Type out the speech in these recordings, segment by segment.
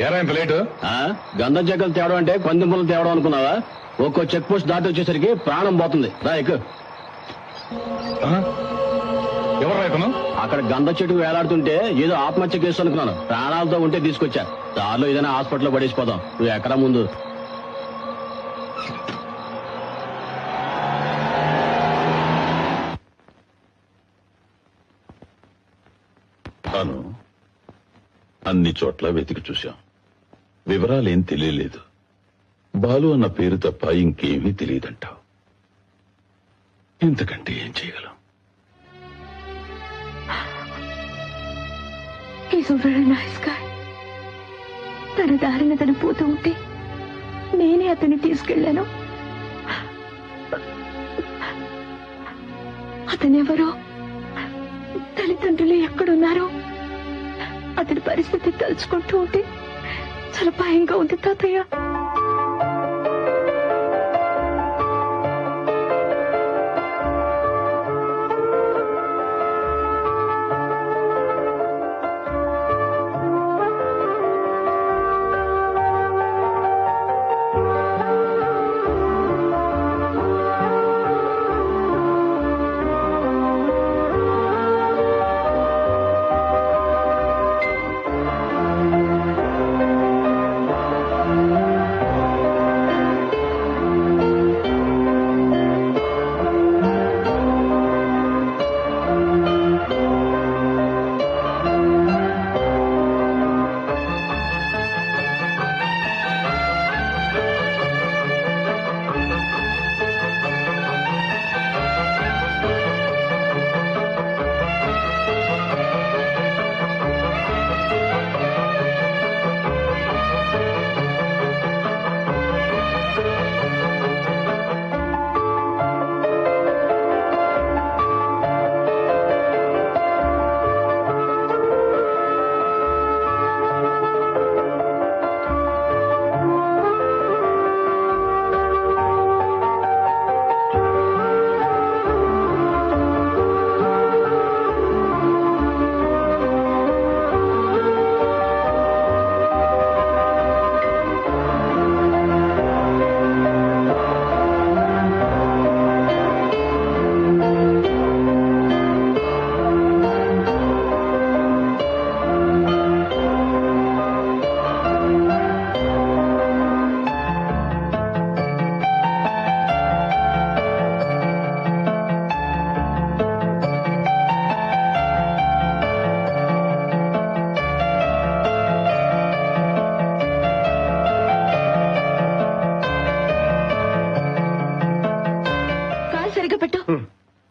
ఎరా ఇంత లేటు? గంధం చెక్కలు తేవడం అంటే కందింపులు తేవడం అనుకున్నావా? ఒక్కో చెక్ పోస్ట్ దాటి వచ్చేసరికి ప్రాణం పోతుంది. రా ఎక్కు. ఎవరు ఇతను? అక్కడ గంధ చెట్టు వేలాడుతుంటే ఏదో ఆత్మహత్య కేసు అనుకున్నాను. ప్రాణాలతో ఉంటే తీసుకొచ్చా. దారిలో ఏదైనా హాస్పిటల్లో పడేసిపోదాం. నువ్వు ఎక్కడా ముందు. అన్ని చోట్ల వెతికి చూశాం. వివరాలేం తెలియలేదు. బాలు అన్న పేరు తప్ప ఇంకేమీ తెలియదంటావు. ఇంతకంటే ఏం చేయగలం? తన దారిన తను పోతూ ఉంటే నేనే అతన్ని తీసుకెళ్లాను. అతనెవరో, తల్లిదండ్రులు ఎక్కడున్నారో, అతని పరిస్థితి తలుచుకుంటూ ఉంటే చాలా భయంగా ఉంది తాతయ్య.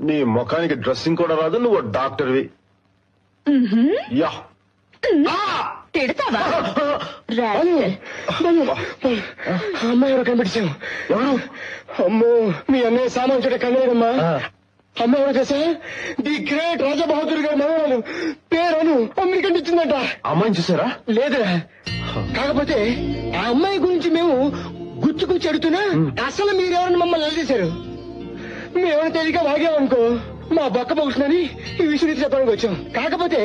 నీ ముఖానికి డ్రెస్సింగ్ కూడా రాదు, నువ్వు డాక్టర్వి. యా తిడతావా? అమ్మాయి ఎవరు కనిపించావు? ఎవరు? అమ్మో, మీ అన్నయ్య సామాన్ చూడ కనలేదమ్మా. అమ్మాయి ఎవరు చేసా? ది గ్రేట్ రాజా బహదూర్ గారి మనవరాలు పేరును అమెరికన్ ఇచ్చిందంట. అమ్మాయిని చూసారా? లేదురా, కాకపోతే ఆ అమ్మాయి గురించి మేము గుచ్చి అడుగుతున్నా అసలు మీరెవరని మమ్మల్ని నిలదీశారు. మేమైనా తెలియక వాగామనుకో మా బొక్క పగులుతుందని ఈ విషయం చెప్పడానికి వచ్చాం. కాకపోతే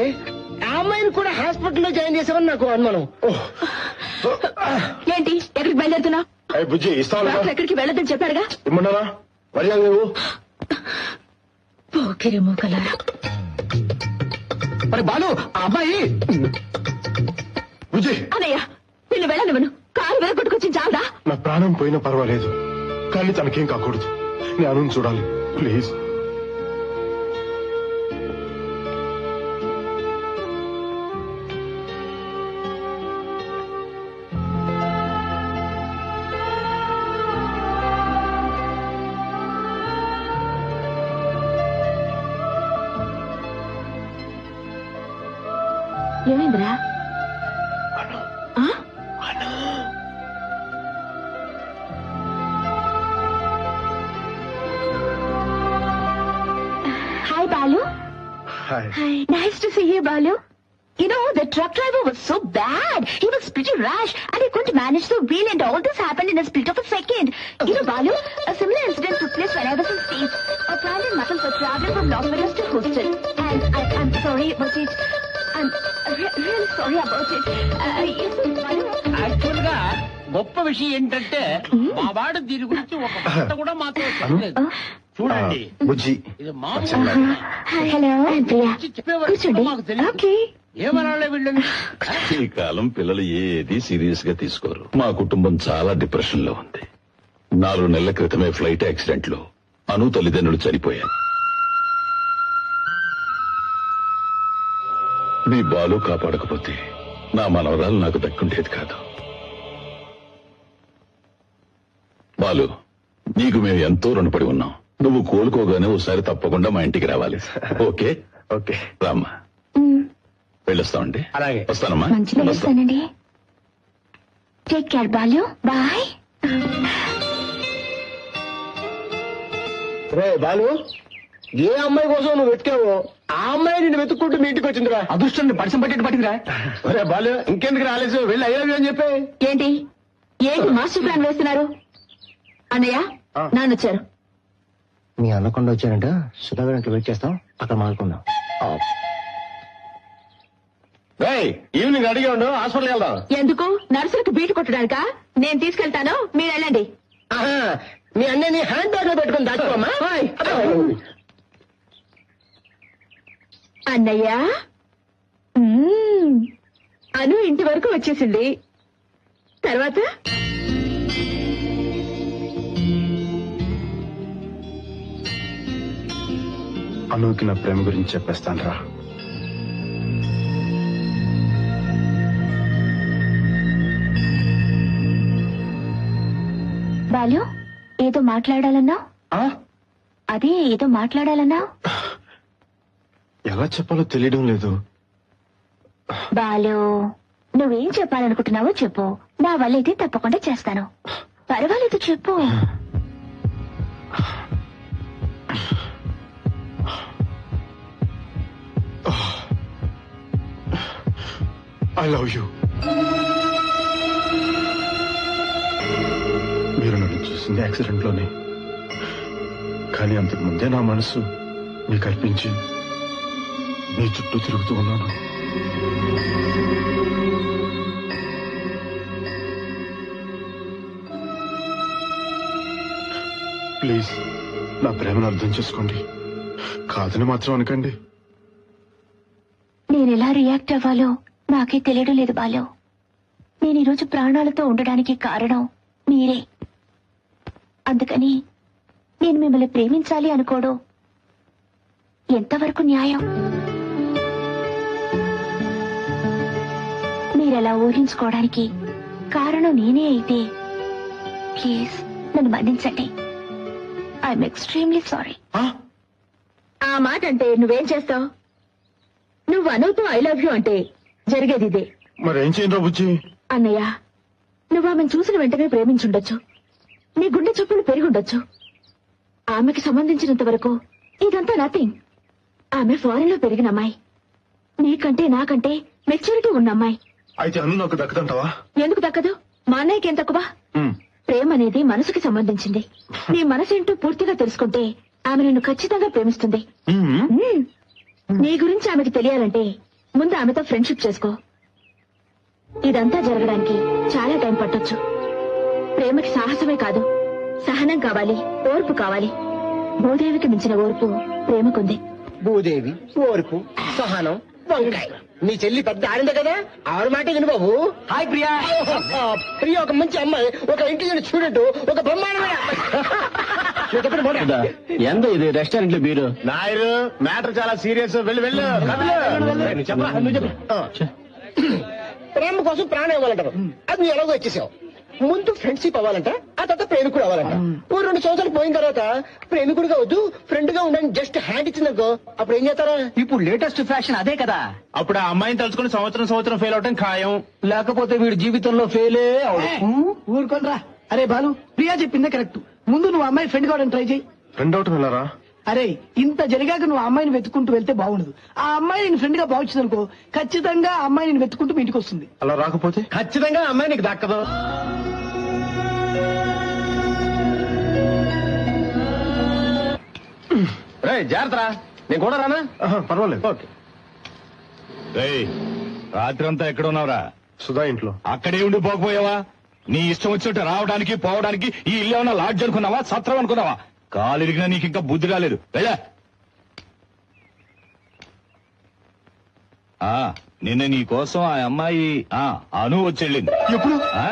ఆ అమ్మాయిని కూడా హాస్పిటల్లో జాయిన్ చేసామని నాకు అనుమానం. ఏంటి, ఎక్కడికి బయలుదేరుతున్నావు? బుజ్జి ఇస్తాను. ఎక్కడికి వెళ్ళొద్దని చెప్పాడుగా. ఇమ్మన్నారా? మర్యాద లేవు. పోకిరి మూకలారా. మరి బాలు, ఆ అమ్మాయి బుజ్జి. అన్నయ్య, నిన్ను వెళ్ళనివ్వను. కాలు వెలగొట్టుకొచ్చి చాలదా? నా ప్రాణం పోయినా పర్వాలేదు, కానీ తనకేం కాకూడదు. నేను చూడాలి, ప్లీజ్. ఏమైందిరా? Hi, Balu. Hi. Hi. Nice to see you, Balu. You know, the truck driver was so bad. He was pretty rash and he couldn't manage the wheel, and all this happened in a split of a second. You know, Balu, a similar incident took place when I was in States. A plan and muscles were traveling from Las Vegas to Houston. And I'm sorry, but real sorry about it. Actual గా గొప్ప విషయం ఏంటంటే మా వాడు దీని గురించి ఒక మాట కూడా మాతో చెప్పలేదు. చూడండి బుజ్జి ఇది మామూలు హలో ప్రియా చెప్పేవారు కూర్చోండి. మాకు తెలియదు. ఓకే ఏమనాలే వీళ్ళని. ఈ కాలం పిల్లలు ఏది సీరియస్ గా తీసుకోరు. మా కుటుంబం చాలా డిప్రెషన్ లో ఉంది. 4 నెలల క్రితమే ఫ్లైట్ యాక్సిడెంట్ లో అను తల్లిదండ్రులు చనిపోయారు. మీ బాలు కాపాడకపోతే నా మనవరాలు నాకు దక్కుండేది కాదు. బాలు, నీకు మేము ఎంతో రుణపడి ఉన్నాం. నువ్వు కోలుకోగానే ఒకసారి తప్పకుండా మా ఇంటికి రావాలి. ఓకే ఓకే రామ్మా, వెళ్ళొస్తామండి. అలాగే. వస్తానమ్మా. మంచిగా వస్తాను. వస్తానండి. Take care Balu. బాయ్. రే బాలు, ఏ అమ్మాయి కోసం నువ్వు వెతికావో ఆ అమ్మాయి నిన్ను వెతుక్కుంటూ మీ ఇంటికి వచ్చిందిరా. అదృష్టం పరిచయం పట్టేట్టు పట్టిందిరా. ఒరే బాలు, ఇంకెందుకు రాలేదు? వెళ్ళి అయ్యో అని చెప్పి. ఏంటి ఏంటి మాస్టర్ ప్లాన్ వేస్తున్నారు? అన్నయ్య నాన్నొచ్చారు. మీ అన్నకుండా వచ్చానంట. సుధాకర్ ఇంట్లో వెయిట్ చేస్తాం, అక్కడ మాట్లాడుకుందాం. ఈవినింగ్ అడిగి ఉండు, హాస్పిటల్కి వెళ్దాం. ఎందుకు? నర్సులకు బీట్ కొట్టడానికా? నేను తీసుకెళ్తాను, మీరు వెళ్ళండి. ఆహా, మీ అన్నని హ్యాండ్ బ్యాగ్ లో పెట్టుకుని దాచుకోమ్మా. అన్నయ్య అను ఇంటి వరకు వచ్చేసింది. తర్వాత అనుకి నా ప్రేమ గురించి చెప్పేస్తాను రా. బాలు ఏదో మాట్లాడాలన్నావు. అదే ఏదో మాట్లాడాలన్నావు. ఎలా చెప్పాలో తెలియడం లేదు. బాలు నువ్వేం చెప్పాలనుకుంటున్నావో చెప్పు. నా వల్ల అయితే తప్పకుండా చేస్తాను. పర్వాలేదు చెప్పు. I love you. మీరు నన్ను చూసింది యాక్సిడెంట్ లోనే, కానీ అంతకు ముందే నా మనసు మీకు అర్పించి మీ చుట్టూ తిరుగుతూ ఉన్నాను. ప్లీజ్ నా ప్రేమను అర్థం చేసుకోండి. కాదని మాత్రం అనకండి. నేనెలా రియాక్ట్ అవ్వాలో నాకే తెలియడం లేదు బాలు. నేను ఈరోజు ప్రాణాలతో ఉండడానికి కారణం మీరే. అందుకని నేను మిమ్మల్ని ప్రేమించాలి అనుకోవడం ఎంతవరకు న్యాయం? మీరెలా ఊహించుకోవడానికి కారణం నేనే అయితే ప్లీజ్ నన్ను మన్నించండి. I'm extremely sorry. ఆ మాట అంటే నువ్వేం చేస్తావు? నువ్వు అనుతో ఐ లవ్ యూ అంటే జరిగేది ఇదే. మరేం చేయను బుజ్జి? అన్నయ్య నువ్వు ఆమెను చూసిన వెంటనే ప్రేమించుండొచ్చు. నీ గుండె చప్పులు పెరుగుండొచ్చు. ఆమెకి సంబంధించినంత వరకు ఇదంతా నథింగ్. ఆమె ఫారెన్ లో పెరిగిన అమ్మాయి. నీకంటే నాకంటే మెచ్యూరిటీ ఉన్న అమ్మాయి. అయితే అను నాకు దక్కదంటావా? ఎందుకు దక్కదు? మా అన్నయ్యకి ఏం తక్కువ? ప్రేమ అనేది మనసుకి సంబంధించింది. నీ మనసేంటో పూర్తిగా తెలుసుకుంటే ఆమె నిన్ను ఖచ్చితంగా ప్రేమిస్తుంది. నీ గురించి ఆమెకి తెలియాలంటే ముందు ఆమెతో ఫ్రెండ్షిప్ చేసుకో. ఇదంతా జరగడానికి చాలా టైం పట్టొచ్చు. ప్రేమకి సాహసమే కాదు, సహనం కావాలి, ఓర్పు కావాలి. భూదేవికి మించిన ఓర్పు ప్రేమకుంది. భూదేవి, ఓర్పు, సహనం, వంకాయ. నీ చెల్లి పెద్ద ఆడిందే కదా, ఆవిడ మాట విను బాబు. హాయ్ ప్రియా. ప్రియ ఒక మంచి అమ్మాయి, ఒక ఇంటెలిజెంట్ స్టూడెంట్, ఒక బ్రహ్మాండమైన ఎంత ఇది రెస్టారెంట్ లో బీరు? నాయరు మ్యాటర్ చాలా సీరియస్. వెళ్ళి వెళ్ళు. ప్రేమ కోసం ప్రాణం ఇవ్వాలంటారు. అది నువ్వు ఎలాగో వచ్చేసావు. ముందు ఫ్రెండ్షిప్ అవ్వాలంట, ఆ తర్వాత ప్రేమికుడు అవ్వాలంట. 2 సంవత్సరాలు పోయిన తర్వాత ప్రేమికుడుగా వద్దు ఫ్రెండ్ గా ఉండని జస్ట్ హ్యాండ్ ఇచ్చిందనుకో, అప్పుడు ఏం చేస్తారా? ఇప్పుడు లేటెస్ట్ ఫ్యాషన్ అదే కదా. అప్పుడు ఆ అమ్మాయిని తలుచుకుని సంవత్సరం ఫెయిల్ అవటం ఖాయం. లేకపోతే వీడు జీవితంలో ఫెయిలే అవడు. ఊరుకోనరా. అరే బాలు, ప్రియా చెప్పిందే కరెక్ట్. ముందు నువ్వు అమ్మాయి ఫ్రెండ్ కావడానికి ట్రై చేయి. ఫ్రెండ్ అవుట్ వెళ్ళారా? అరే ఇంత జరిగాక నువ్వు ఆ అమ్మాయిని వెతుకుంటూ వెళ్తే బాగుండదు. ఆ అమ్మాయి నేను ఫ్రెండ్ గా భావించింది అనుకో, ఖచ్చితంగా ఆ అమ్మాయి నేను వెతుకుంటూ మీ ఇంటికి వస్తుంది. అలా రాకపోతే ఖచ్చితంగా అమ్మాయి నీకు దక్కదు. జాగ్రత్త, నేను కూడా రానా? పర్వాలేదు. ఓకే. రాత్రి అంతా ఎక్కడ ఉన్నావురా? సుధా ఇంట్లో. అక్కడే ఉండి పోకపోయావా? నీ ఇష్టం వచ్చినట్టు రావడానికి పోవడానికి ఈ ఇల్లు ఏమన్నా లాడ్జ్ అనుకున్నావా, సత్రం అనుకున్నావా? కాలు ఇరిగినా నీకు ఇంకా బుద్ధి రాలేదు. వెళ్ళా. నిన్న నీ కోసం ఆ అమ్మాయి అను వచ్చెళ్ళింది. ఎప్పుడు? ఆ?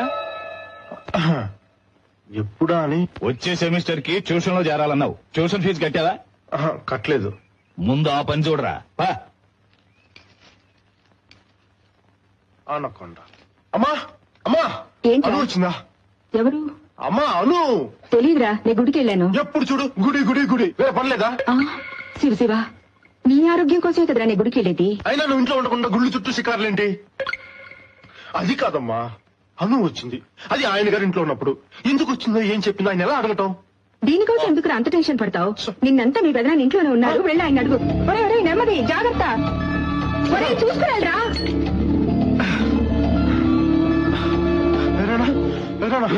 ఎప్పుడా అని? వచ్చే సెమిస్టర్ కి ట్యూషన్ లో చేరాలన్నావు. Tuition fee కట్టావా? కట్టలేదు. ముందు ఆ పని చూడరా. అనకొండ. అమ్మా అమ్మా, ఏంటి? అను వచ్చిందా? ఎవరు? అమ్మా అను. తెలీదురా, నేను గుడికి వెళ్ళాను. ఎప్పుడు చూడు గుడి గుడి గుడి, వేరే పనిలేదా? శివ శివ, నీ ఆరోగ్యం కోసమే కదరా నేను గుడికి వెళ్ళేది. అయినా నువ్వు ఇంట్లో ఉండకుండా గుళ్ళు చుట్టూ షికారులేంటి? అది కాదమ్మా, అను వచ్చింది. అది ఆయన గారి ఇంట్లో ఉన్నప్పుడు. ఎందుకు వచ్చిందో ఏం చెప్పిందో ఆయన ఎలా అడగటం? దీనికోసం ఎందుకు అంత టెన్షన్ పడతావు? నిన్నంతా మీ పెదనాన్న ఇంట్లోనే ఉన్నారు, వెళ్ళి ఆయన అడుగు. ఒరే నెమ్మది, జాగ్రత్త. చూసుకురాలరా.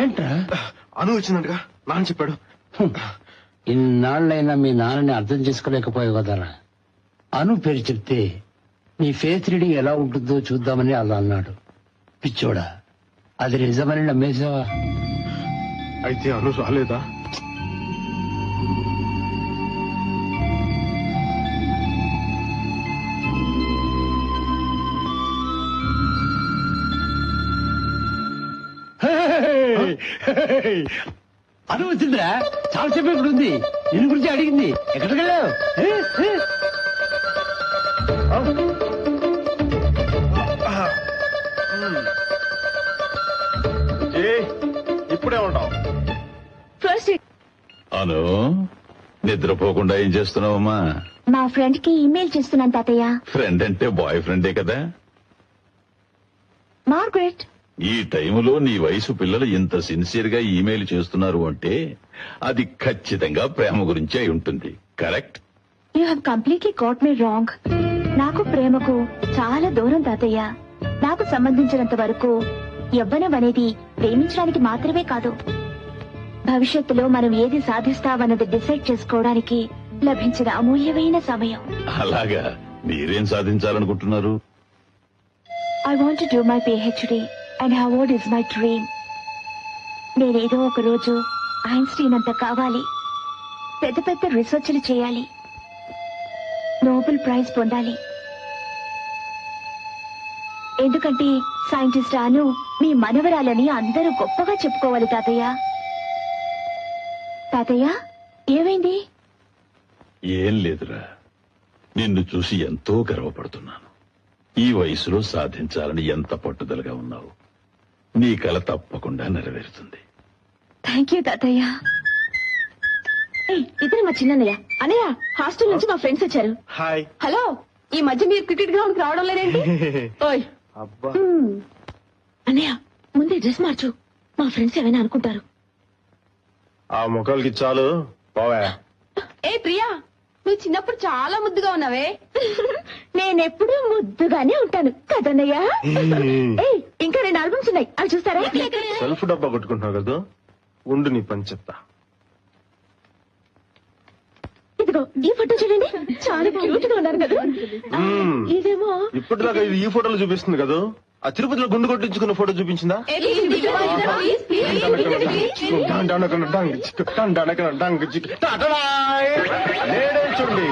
ఏంట్రా? అను వచ్చిందంటగా నాన్న చెప్పాడు. ఇన్నాళ్ళైనా మీ నాన్నని అర్థం చేసుకోలేకపోయావు కదరా. అను పేరు చెప్తే నీ ఫేస్ రీడింగ్ ఎలా ఉంటుందో చూద్దామని అలా అన్నాడు. పిచ్చోడా, అది నిజమని నమ్మేసావా? అయితే అను రాలేదా? అను వచ్చిందిరా, చాలా సేపు ఇప్పుడు ఉంది. నేను గురించి అడిగింది. ఎక్కడికి వెళ్ళావు? ఇప్పుడే ఉంటావు. ఫస్ట్ అను, నిద్రపోకుండా ఏం చేస్తున్నావమ్మా? మా ఫ్రెండ్ కి ఈమెయిల్ చేస్తున్నాను తాతయ్య. ఫ్రెండ్ అంటే బాయ్ ఫ్రెండే కదా. మార్గరెట్. ఈ టైములో నీ వయసు పిల్లలు ఇంత సిన్సియర్ గా ఈమెయిల్ చేస్తున్నారు అంటే అది ఖచ్చితంగా ప్రేమ గురించి అయి ఉంటుంది. Correct? You have completely got me wrong. నాకు ప్రేమకు చాలా దూరం తాతయ్య. నాకు సంబంధించినంత వరకు యవ్వనం అనేది ప్రేమించడానికి మాత్రమే కాదు, భవిష్యత్తులో మనం ఏది సాధిస్తామన్నది డిసైడ్ చేసుకోవడానికి లభించిన అమూల్యమైన సమయం. అలాగా, మీరేం సాధించాలనుకుంటున్నారు? I want to do my PhD and Harvard is my dream. నేనేదో ఒక రోజు ఐన్స్టీన్ అంత కావాలి, పెద్ద పెద్ద రీసెర్చ్లు చేయాలి, నోబెల్ ప్రైజ్ పొందాలి. ఎందుకంటే సైంటిస్ట్ అను మీ మనవరాలని అందరూ గొప్పగా చెప్పుకోవాలి తాతయ్య. తాతయ్య, ఏమైంది? ఏం లేదురా, నిన్ను చూసి ఎంతో గర్వపడుతున్నాను. ఈ వయసులో సాధించాలని ఎంత పట్టుదలగా ఉన్నావు. నీ కల తప్పకుండా నెరవేరుతుంది. థ్యాంక్ యూ తాతయ్య. ఇతను మా చిన్నయ్య. అన్నయ్య, హాస్టల్ నుంచి మా ఫ్రెండ్స్ వచ్చారు. హాయ్. హలో, ఈ మధ్య మీరు క్రికెట్ గ్రౌండ్ కి రావడం లేదేంటి? ఓయ్ అబ్బా, అన్నయ్య, ముందే డ్రెస్ మార్చు, మా ఫ్రెండ్స్ ఏమైనా అనుకుంటారు. ఆ ముఖాలకి చాలు పోవా. ఏ ప్రియా, నువ్వు చిన్నప్పుడు చాలా ముద్దుగా ఉన్నావే. నేనెప్పుడు ముద్దుగానే ఉంటాను కదన్నయ్య. ఇంకా 2 ఆల్బమ్స్ ఉన్నాయి, అవి చూస్తారా? సెల్ఫ్ డబ్బా కొట్టుకుంటున్నావు కదా, ఉండు నీ పని చెప్తా. ఇదిగో ఈ ఫోటో చూడండి, చాలా క్యూట్ గా ఉన్నారు కదా. ఇదేమో ఇప్పటిదాకా ఇది ఈ ఫోటోలు చూపిస్తుంది కదా, ఆ తిరుపతిలో గుండు కొట్టించుకున్న ఫోటో చూపించిందా? చూడండి,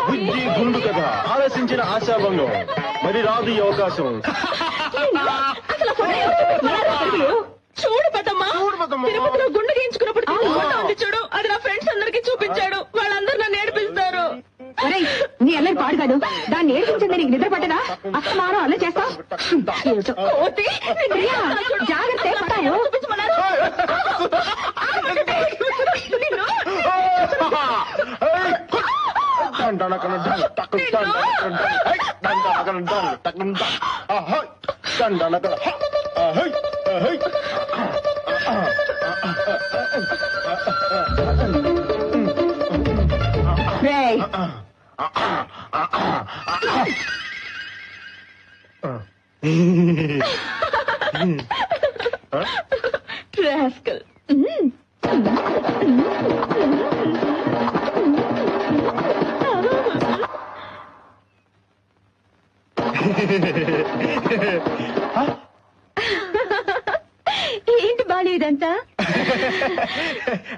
బుజ్జి గుండు కదా, ఆలోచించిన ఆశాభంగం, మరి రాదు ఈ అవకాశం. చూడు పెద్దమ్మా, తిరుపతిలో గుండు గీయించుకున్నప్పుడు చూడు, అది నా ఫ్రెండ్స్ అందరికి చూపించాడు. వాళ్ళందరూ నన్ను ఏడిపిస్తారు. నీ అల్లరి పాడు కాదు, దాన్ని ఏడిపించింది నీకు నిద్ర పట్టదా? అస్తమానం అల్ల చేస్తావు. జాగ్రత్త, పట్టాను. Rascal. ఏంటి బాలు ఇదంతా?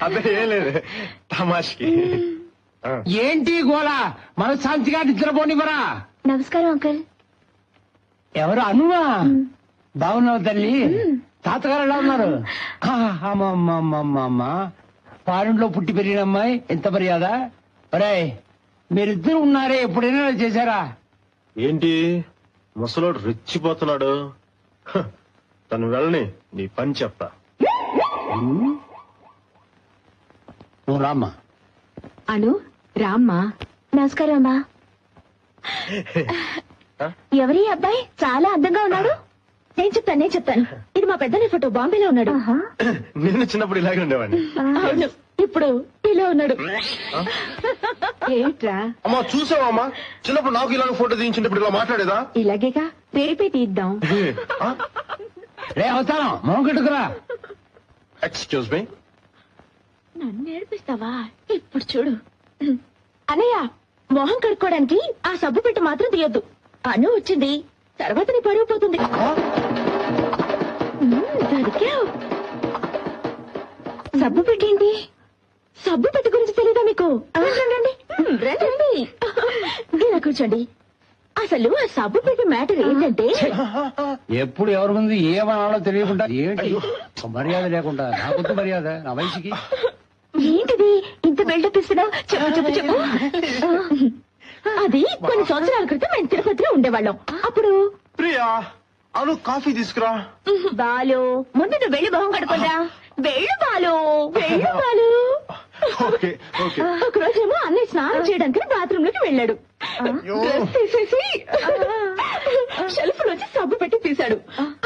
అదే ఏం లేదు తమాష్కి. ఏంటి గోళ మనశాంతిగా నిద్రపోనివరా? నమస్కారం అంకుల్. ఎవరు అనువా? బాగున్నావు తల్లి? తాతగారు ఎలా ఉన్నారు? అమ్మమ్మమ్మమ్మ పాలెంలో పుట్టి పెరిగిన అమ్మాయి ఎంత మర్యాద. ఒరే మీరిద్దరు ఉన్నారే, ఎప్పుడైనా ఇలా చేశారా? ఏంటి ముసలోడు రెచ్చిపోతున్నాడు? హ, తను వెళ్ళని నీ పని చెప్తా. నువ్వు రామ్మా. అను రామ్మా. నమస్కారం అమ్మా. ఎవరి అబ్బాయి చాలా అందంగా ఉన్నాడు? నేను చెప్తాను. ఇది మా పెద్దని ఫోటో, బాంబేలో ఉన్నాడు. నేను చిన్నప్పుడు ఇలాగే ఉండేవాడిని. అవును, ఇప్పుడు ఇలా ఉన్నాడు. ఏంట్రా? అమ్మా చూసావా అమ్మా, చిన్నప్పుడు నాకు ఇలాగ ఫోటో తీయించినప్పుడు ఇలా మాట్లాడేదా? ఇలాగేగా రేపే తీద్దాం. రే అవతారం మొహం కట్టుకురా. Excuse me. నన్ను నేర్పిస్తావా? ఇప్పుడు చూడు అన్నయ్య, మొహం కడుక్కోవడానికి ఆ సబ్బు పెట్టి మాత్రం తీయొద్దు. అను వచ్చింది, తర్వాత నీ పరువు పోతుంది. దొరికావు. సబ్బు పెట్టేంటి? సబ్బు పెట్టి గురించి తెలీదా మీకు? రండి. ఇలా కూర్చోండి. అసలు ఆ సబ్బు పెట్టి మ్యాటర్ ఏంటంటే, ఎప్పుడు ఎవరి ముందు ఏమనాలో తెలియకుండా ఏంటి మర్యాద లేకుండా, నాకొద్దు మర్యాద నా వయసుకి. ఏంటిది ఇంత బిల్డప్ ఇస్తున్నావు? చెప్పు. అది కొన్ని సంవత్సరాల క్రితం మేము తిరుపతిలో ఉండేవాళ్ళం. అప్పుడు ప్రియా, అను కాఫీ తీసుకురా. బాలు, ముందు నువ్వు వెళ్ళి మొహం కడుకోరా. వెళ్ళు బాలు. Okay okay. ఒక రోజేమో అన్నయ్య స్నానం చేయడానికి బాత్రూమ్ లోకి వెళ్ళాడు. డ్రెస్ తీసేసి షెల్ఫ్ నుంచి సబ్బు పెట్టి తీశాడు.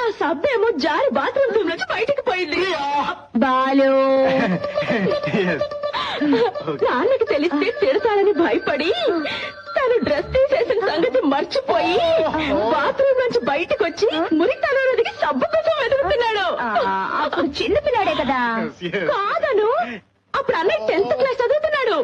ఆ సబ్బు ఏమో జారి బాత్రూమ్ రూమ్ నుంచి బయటికి పోయింది. బాలు, నాన్నకి తెలిస్తే తిడతాడని భయపడి తను డ్రెస్ తీసేసిన సంగతి మర్చిపోయి బాత్రూమ్ నుంచి బయటకు వచ్చి మురితనకి సబ్బు కోసం వెతుకుతున్నాడు. అప్పుడు చిన్న పిల్లాడే కదా. కాదను, అప్పుడు అన్నయ్య 10th క్లాస్ చదువుతున్నాడు.